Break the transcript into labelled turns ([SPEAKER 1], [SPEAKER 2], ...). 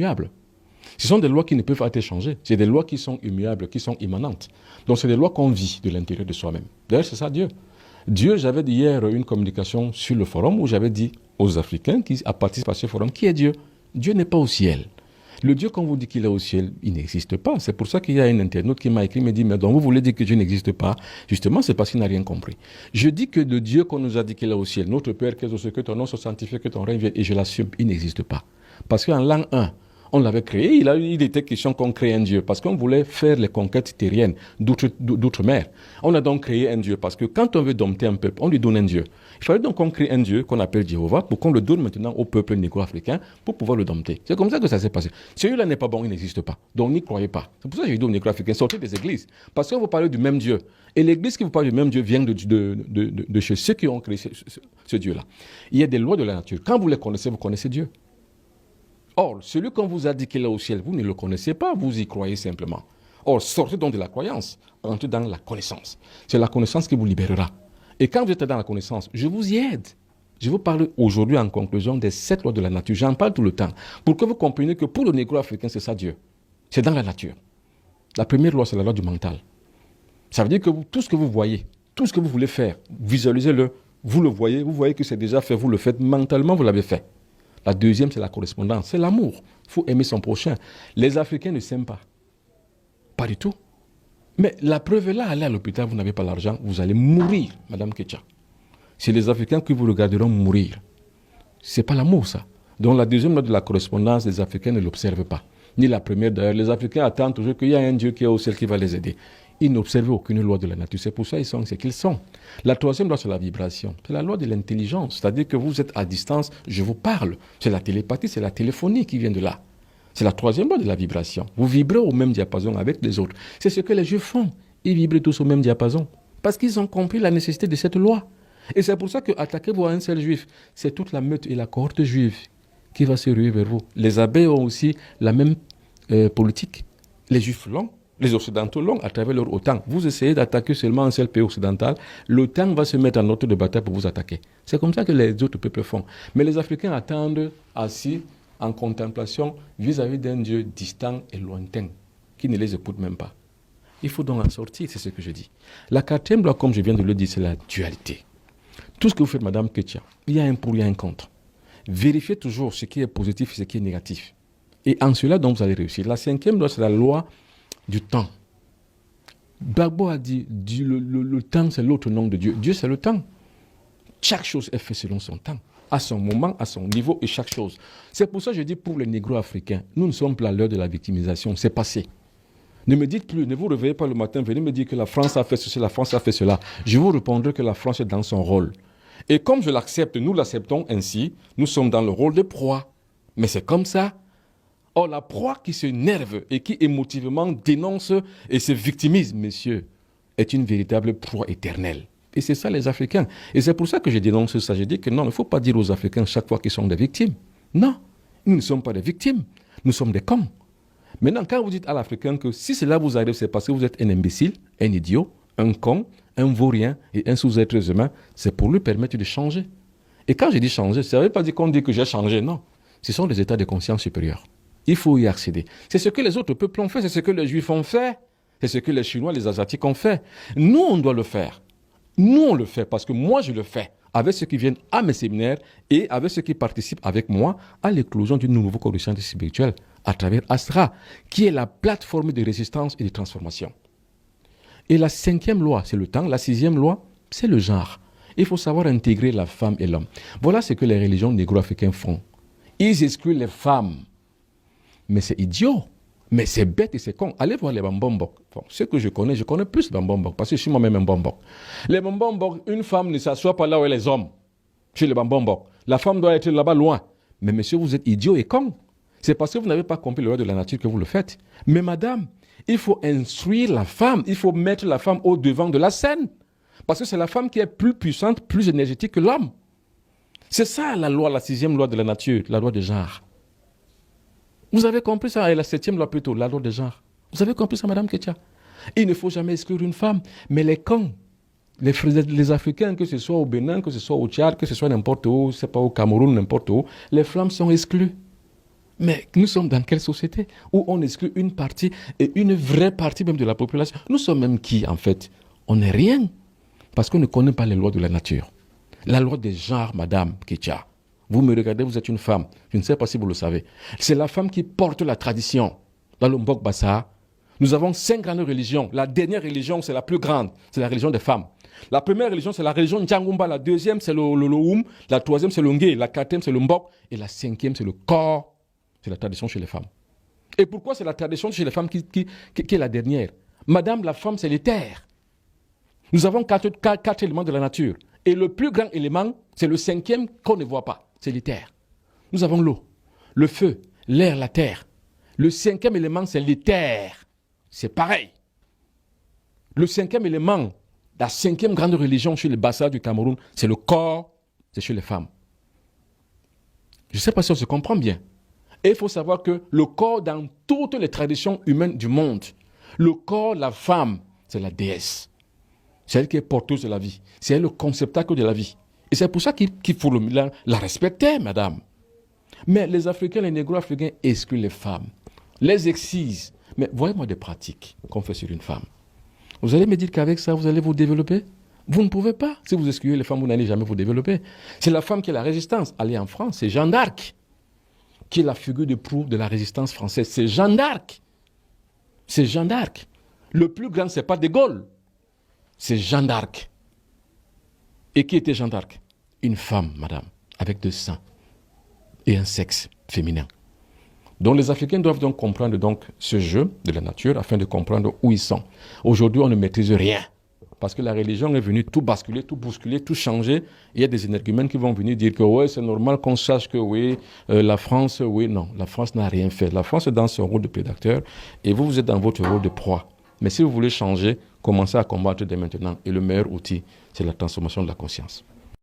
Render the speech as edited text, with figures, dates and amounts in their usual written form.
[SPEAKER 1] immuables. Ce sont des lois qui ne peuvent pas être changées. C'est des lois qui sont immuables, qui sont immanentes. Donc c'est des lois qu'on vit de l'intérieur de soi-même. D'ailleurs, c'est ça Dieu. Dieu, j'avais dit hier une communication sur le forum où j'avais dit aux Africains qui participent à ce forum, qui est Dieu? Dieu n'est pas au ciel. Le Dieu qu'on vous dit qu'il est au ciel, il n'existe pas. C'est pour ça qu'il y a un internaute qui m'a écrit, me dit, mais donc vous voulez dire que Dieu n'existe pas? Justement, c'est parce qu'il n'a rien compris. Je dis que le Dieu qu'on nous a dit qu'il est au ciel, notre Père, que ton nom soit sanctifié, que ton règne vienne, et je l'assume, il n'existe pas. Parce qu'en l'an 1, on l'avait créé, il était question qu'on crée un Dieu, parce qu'on voulait faire les conquêtes terriennes d'outre-mer. On a donc créé un Dieu, parce que quand on veut dompter un peuple, on lui donne un Dieu. Il fallait donc qu'on crée un Dieu qu'on appelle Jéhovah, pour qu'on le donne maintenant au peuple négro-africain, pour pouvoir le dompter. C'est comme ça que ça s'est passé. Celui-là n'est pas bon, il n'existe pas. Donc n'y croyez pas. C'est pour ça que je dis aux négro-africains, sortez des églises. Parce qu'on vous parle du même Dieu. Et l'église qui vous parle du même Dieu vient de chez ceux qui ont créé ce Dieu-là. Il y a des lois de la nature. Quand vous les connaissez, vous connaissez Dieu. Or, celui qu'on vous a dit qu'il est au ciel, vous ne le connaissez pas, vous y croyez simplement. Or, sortez donc de la croyance, entrez dans la connaissance. C'est la connaissance qui vous libérera. Et quand vous êtes dans la connaissance, je vous y aide. Je vous parle aujourd'hui en conclusion des 7 lois de la nature. J'en parle tout le temps. Pour que vous compreniez que pour le négro-africain, c'est ça Dieu. C'est dans la nature. La première loi, c'est la loi du mental. Ça veut dire que tout ce que vous voyez, tout ce que vous voulez faire, visualisez-le, vous le voyez, vous voyez que c'est déjà fait, vous le faites, mentalement vous l'avez fait. La deuxième, c'est la correspondance, c'est l'amour. Il faut aimer son prochain. Les Africains ne s'aiment pas. Pas du tout. Mais la preuve est là, allez à l'hôpital, vous n'avez pas l'argent, vous allez mourir, Madame Ketcha. C'est les Africains qui vous regarderont mourir. Ce n'est pas l'amour, ça. Donc la deuxième loi de la correspondance, les Africains ne l'observent pas. Ni la première d'ailleurs. Les Africains attendent toujours qu'il y a un Dieu qui est au ciel qui va les aider. Ils n'observent aucune loi de la nature. C'est pour ça qu'ils sont ce qu'ils sont. La troisième loi, c'est la vibration. C'est la loi de l'intelligence. C'est-à-dire que vous êtes à distance, je vous parle. C'est la télépathie, c'est la téléphonie qui vient de là. C'est la troisième loi de la vibration. Vous vibrez au même diapason avec les autres. C'est ce que les Juifs font. Ils vibrent tous au même diapason. Parce qu'ils ont compris la nécessité de cette loi. Et c'est pour ça que attaquez-vous à un seul Juif. C'est toute la meute et la cohorte juive qui va se ruer vers vous. Les abbés ont aussi la même politique. Les Juifs l'ont. Les Occidentaux l'ont à travers leur OTAN. Vous essayez d'attaquer seulement un seul pays occidental, l'OTAN va se mettre en ordre de bataille pour vous attaquer. C'est comme ça que les autres peuples font. Mais les Africains attendent assis en contemplation vis-à-vis d'un Dieu distant et lointain, qui ne les écoute même pas. Il faut donc en sortir, c'est ce que je dis. La quatrième loi, comme je viens de le dire, c'est la dualité. Tout ce que vous faites, Madame Ketcha, il y a un pour, il y a un contre. Vérifiez toujours ce qui est positif et ce qui est négatif. Et en cela, donc, vous allez réussir. La cinquième loi, c'est la loi du temps. Gbagbo a dit, le temps c'est l'autre nom de Dieu. Dieu c'est le temps. Chaque chose est faite selon son temps, à son moment, à son niveau et chaque chose. C'est pour ça que je dis pour les négro-africains, nous ne sommes plus à l'heure de la victimisation, c'est passé. Ne me dites plus, ne vous réveillez pas le matin, venez me dire que la France a fait ceci, la France a fait cela. Je vous répondrai que la France est dans son rôle. Et comme je l'accepte, nous l'acceptons ainsi, nous sommes dans le rôle de proie. Mais c'est comme ça. Or, la proie qui se nerve et qui émotivement dénonce et se victimise, messieurs, est une véritable proie éternelle. Et c'est ça les Africains. Et c'est pour ça que je dénonce ça. Je dis que non, il ne faut pas dire aux Africains chaque fois qu'ils sont des victimes. Non, nous ne sommes pas des victimes. Nous sommes des cons. Maintenant, quand vous dites à l'Africain que si cela vous arrive, c'est parce que vous êtes un imbécile, un idiot, un con, un vaurien et un sous-être humain, c'est pour lui permettre de changer. Et quand je dis changer, ça ne veut pas dire qu'on dit que j'ai changé, non. Ce sont des états de conscience supérieurs. Il faut y accéder. C'est ce que les autres peuples ont fait, c'est ce que les Juifs ont fait, c'est ce que les Chinois, les Asiatiques ont fait. Nous, on doit le faire. Nous, on le fait parce que moi, je le fais avec ceux qui viennent à mes séminaires et avec ceux qui participent avec moi à l'éclosion d'une nouvelle conscience spirituelle à travers Astra, qui est la plateforme de résistance et de transformation. Et la cinquième loi, c'est le temps. La sixième loi, c'est le genre. Il faut savoir intégrer la femme et l'homme. Voilà ce que les religions négro-africaines font. Ils excluent les femmes. Mais c'est idiot, mais c'est bête et c'est con. Allez voir les Bambombok. Bon, ce que je connais plus les Bambombok, parce que je suis moi-même un Bambok. Les Bambombok, une femme ne s'assoit pas là où est les hommes, chez les Bambombok. La femme doit être là-bas loin. Mais monsieur, vous êtes idiot et con. C'est parce que vous n'avez pas compris le loi de la nature que vous le faites. Mais madame, il faut instruire la femme, il faut mettre la femme au devant de la scène. Parce que c'est la femme qui est plus puissante, plus énergétique que l'homme. C'est ça la loi, la sixième loi de la nature, la loi de genre. Vous avez compris ça, et la septième loi plutôt, la loi de genre. Vous avez compris ça, Madame Ketcha? Il ne faut jamais exclure une femme, mais les cons, les Africains, que ce soit au Bénin, que ce soit au Tchad, que ce soit n'importe où, c'est pas au Cameroun, n'importe où, les femmes sont exclues. Mais nous sommes dans quelle société où on exclut une partie et une vraie partie même de la population? Nous sommes même qui en fait? On n'est rien. Parce qu'on ne connaît pas les lois de la nature. La loi des genres, Madame Ketia. Vous me regardez, vous êtes une femme. Je ne sais pas si vous le savez. C'est la femme qui porte la tradition. Dans le Mbok Bassa, nous avons 5 grandes religions. La dernière religion, c'est la plus grande. C'est la religion des femmes. La première religion, c'est la religion Ndjangumba. La deuxième, c'est le Loum. La troisième, c'est le Ngé. La quatrième, c'est le Mbok. Et la cinquième, c'est le corps. C'est la tradition chez les femmes. Et pourquoi c'est la tradition chez les femmes qui est la dernière? Madame, la femme, c'est l'éther. Nous avons 4 éléments de la nature. Et le plus grand élément, c'est le 5e qu'on ne voit pas. C'est l'éther. Nous avons l'eau, le feu, l'air, la terre. Le 5e élément, c'est l'éther. C'est pareil. Le 5e élément, la 5e grande religion chez les Bassa du Cameroun, c'est le corps, c'est chez les femmes. Je ne sais pas si on se comprend bien. Et il faut savoir que le corps, dans toutes les traditions humaines du monde, le corps, la femme, c'est la déesse. C'est elle qui est porteuse de la vie. C'est elle le conceptacle de la vie. Et c'est pour ça qu'il faut la respecter, madame. Mais les Africains, les négro-africains excluent les femmes, les excisent. Mais voyez-moi des pratiques qu'on fait sur une femme. Vous allez me dire qu'avec ça, vous allez vous développer? Vous ne pouvez pas. Si vous excluez les femmes, vous n'allez jamais vous développer. C'est la femme qui est la résistance. Allez en France, c'est Jeanne d'Arc qui est la figure de proue de la résistance française. C'est Jeanne d'Arc. C'est Jeanne d'Arc. Le plus grand, ce n'est pas De Gaulle. C'est Jeanne d'Arc. Et qui était Jeanne d'Arc? Une femme, madame, avec 2 seins et un sexe féminin. Donc les Africains doivent donc comprendre donc ce jeu de la nature afin de comprendre où ils sont. Aujourd'hui, on ne maîtrise rien. Parce que la religion est venue tout basculer, tout bousculer, tout changer. Il y a des énergumènes qui vont venir dire que ouais, c'est normal qu'on sache que oui, la France, oui, non. La France n'a rien fait. La France est dans son rôle de prédateur et vous, vous êtes dans votre rôle de proie. Mais si vous voulez changer, commencez à combattre dès maintenant. Et le meilleur outil, c'est la transformation de la conscience.